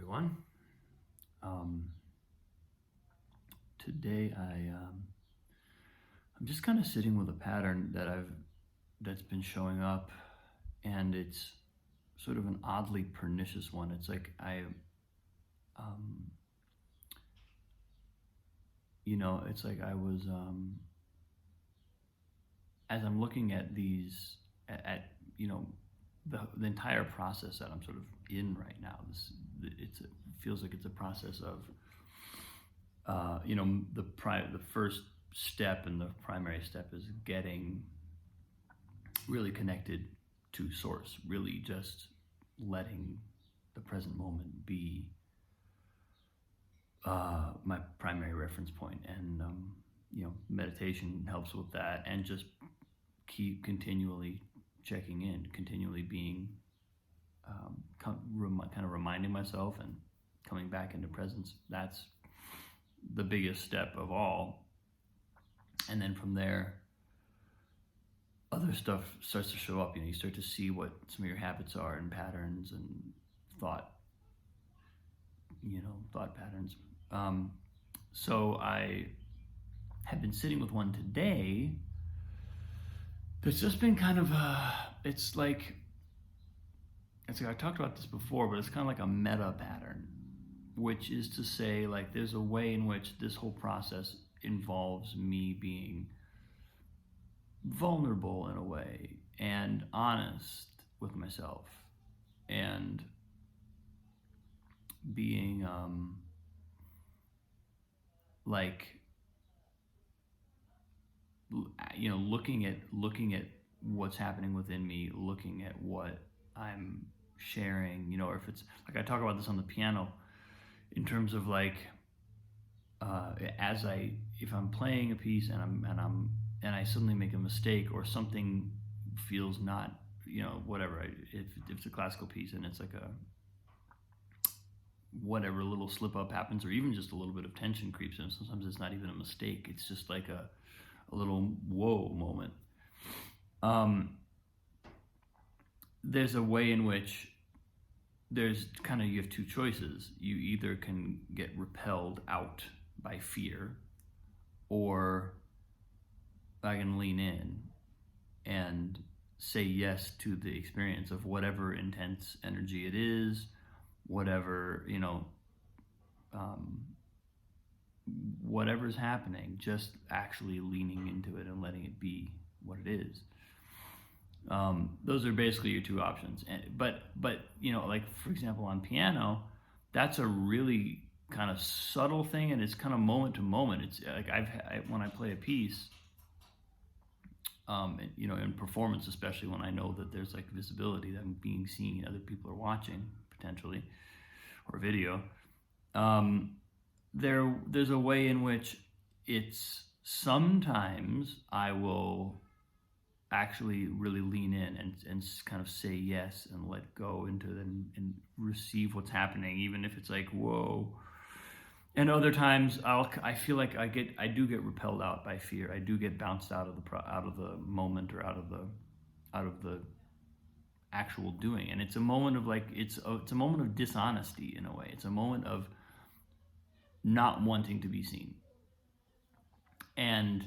everyone. Um, Today I'm just kind of sitting with a pattern that's been showing up, and it's sort of an oddly pernicious one. It's like um, it's like I was as I'm looking at these at the entire process that I'm sort of in right now. It feels like it's a process of the first step and the primary step is getting really connected to source, really just letting the present moment be my primary reference point. And meditation helps with that, and just keep continually checking in, continually being kind of reminding myself and coming back into presence. That's the biggest step of all. And then from there, other stuff starts to show up. You start to see what some of your habits are and patterns and thought patterns. So I have been sitting with one today that's just been kind of it's like I talked about this before, but it's kind of like a meta pattern, which is to say, like, there's a way in which this whole process involves me being vulnerable in a way and honest with myself, and being looking at what's happening within me, looking at what I'm sharing, or if it's like I talk about this on the piano in terms of like if I'm playing a piece and I suddenly make a mistake, or something feels not, whatever, if it's a classical piece and it's like a whatever little slip up happens, or even just a little bit of tension creeps in, sometimes it's not even a mistake, it's just like a little whoa moment. There's a way in which you have two choices. You either can get repelled out by fear, or I can lean in and say yes to the experience of whatever intense energy it is, whatever, whatever's happening, just actually leaning into it and letting it be what it is. Those are basically your two options. But like, for example, on piano, that's a really kind of subtle thing, and it's kind of moment to moment. It's like when I play a piece, in performance, especially when I know that there's like visibility, that I'm being seen, other people are watching potentially, or video. There's a way in which it's sometimes I will actually really lean in and kind of say yes and let go into it and receive what's happening, even if it's like whoa. And other times I feel like I do get repelled out by fear. I do get bounced out of the moment, or out of the actual doing. And it's a moment of like it's a moment of dishonesty in a way. It's a moment of not wanting to be seen. And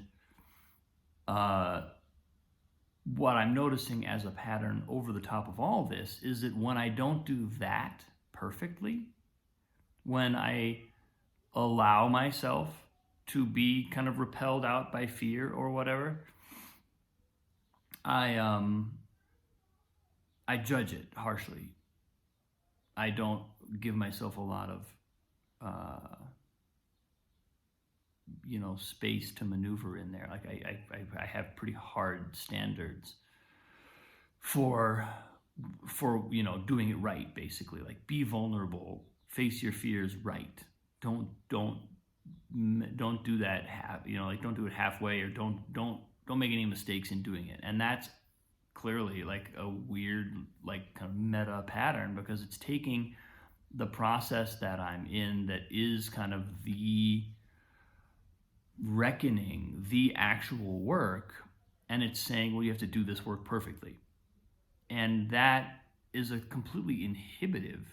what I'm noticing as a pattern over the top of all this is that when I don't do that perfectly, when I allow myself to be kind of repelled out by fear or whatever, I judge it harshly. I don't give myself a lot of space to maneuver in there. Like I have pretty hard standards for doing it right, basically. Like, be vulnerable, face your fears right. Don't do that don't do it halfway, or don't make any mistakes in doing it. And that's clearly like a weird, like, kind of meta pattern, because it's taking the process that I'm in, that is kind of the reckoning, the actual work, and it's saying, well, you have to do this work perfectly. And that is a completely inhibitive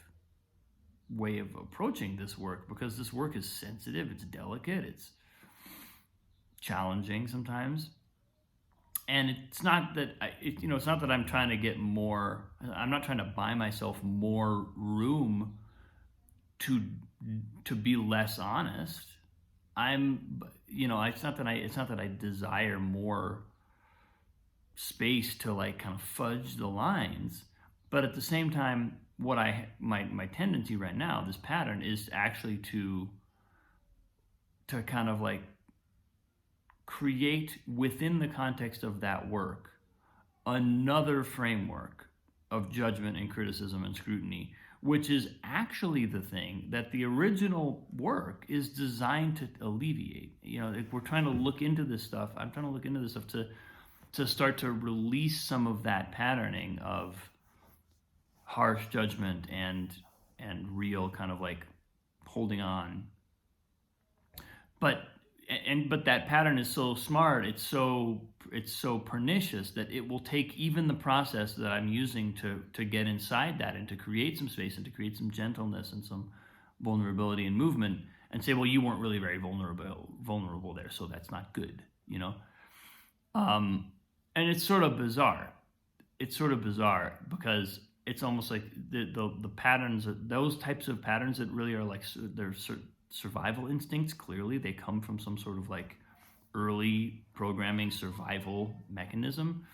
way of approaching this work, because this work is sensitive, it's delicate, it's challenging sometimes. And it's not that it's not that I'm trying to get more. I'm not trying to buy myself more room to be less honest. It's not that I desire more space to like kind of fudge the lines, but at the same time, my tendency right now, this pattern, is actually to kind of like create within the context of that work another framework of judgment and criticism and scrutiny, which is actually the thing that the original work is designed to alleviate. If we're trying to look into this stuff, I'm trying to look into this stuff to start to release some of that patterning of harsh judgment and real kind of like holding on. But that pattern is so smart, it's so pernicious, that it will take even the process that I'm using to get inside that and to create some space and to create some gentleness and some vulnerability and movement, and say, well, you weren't really very vulnerable there, so that's not good, and it's sort of bizarre. It's sort of bizarre because it's almost like the patterns, those types of patterns that really are like, they're survival instincts. Clearly they come from some sort of like early programming survival mechanism.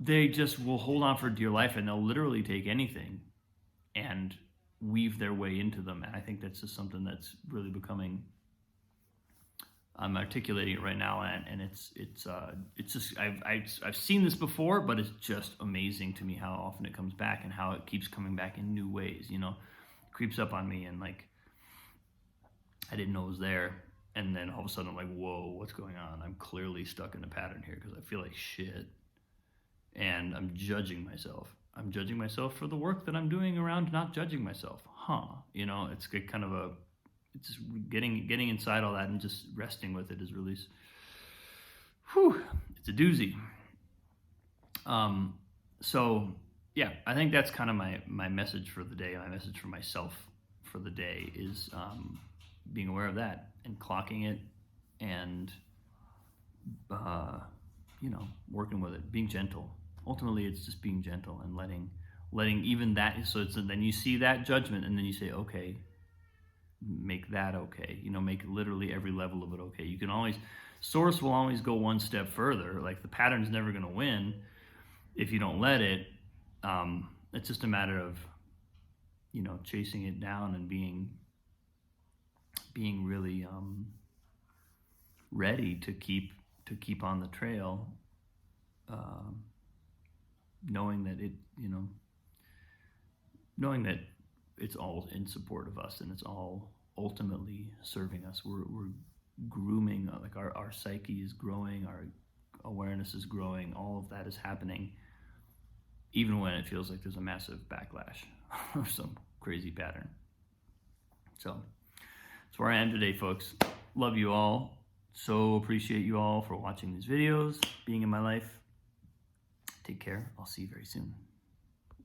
They just will hold on for dear life, and they'll literally take anything and weave their way into them. And I think that's just something that's really becoming, I'm articulating it right now, and it's just, I've seen this before, but it's just amazing to me how often it comes back and how it keeps coming back in new ways. It creeps up on me, and like I didn't know it was there, and then all of a sudden I'm like, whoa, what's going on? I'm clearly stuck in a pattern here because I feel like shit, and I'm judging myself. I'm judging myself for the work that I'm doing around not judging myself. It's kind of it's just getting inside all that and just resting with it is really, it's a doozy. So yeah, I think that's kind of my message for the day. My message for myself for the day is being aware of that and clocking it, and working with it, being gentle. Ultimately, it's just being gentle and letting even that. So then you see that judgment, and then you say, okay, make that okay. Make literally every level of it okay. You can always, source will always go one step further. Like the pattern's never going to win if you don't let it. It's just a matter of chasing it down and being really ready to keep on the trail, knowing that it's all in support of us, and it's all ultimately serving us. We're grooming, like our psyche is growing, our awareness is growing, all of that is happening, even when it feels like there's a massive backlash or some crazy pattern. So that's where I am today, folks. Love you all. So appreciate you all for watching these videos, being in my life. Take care. I'll see you very soon.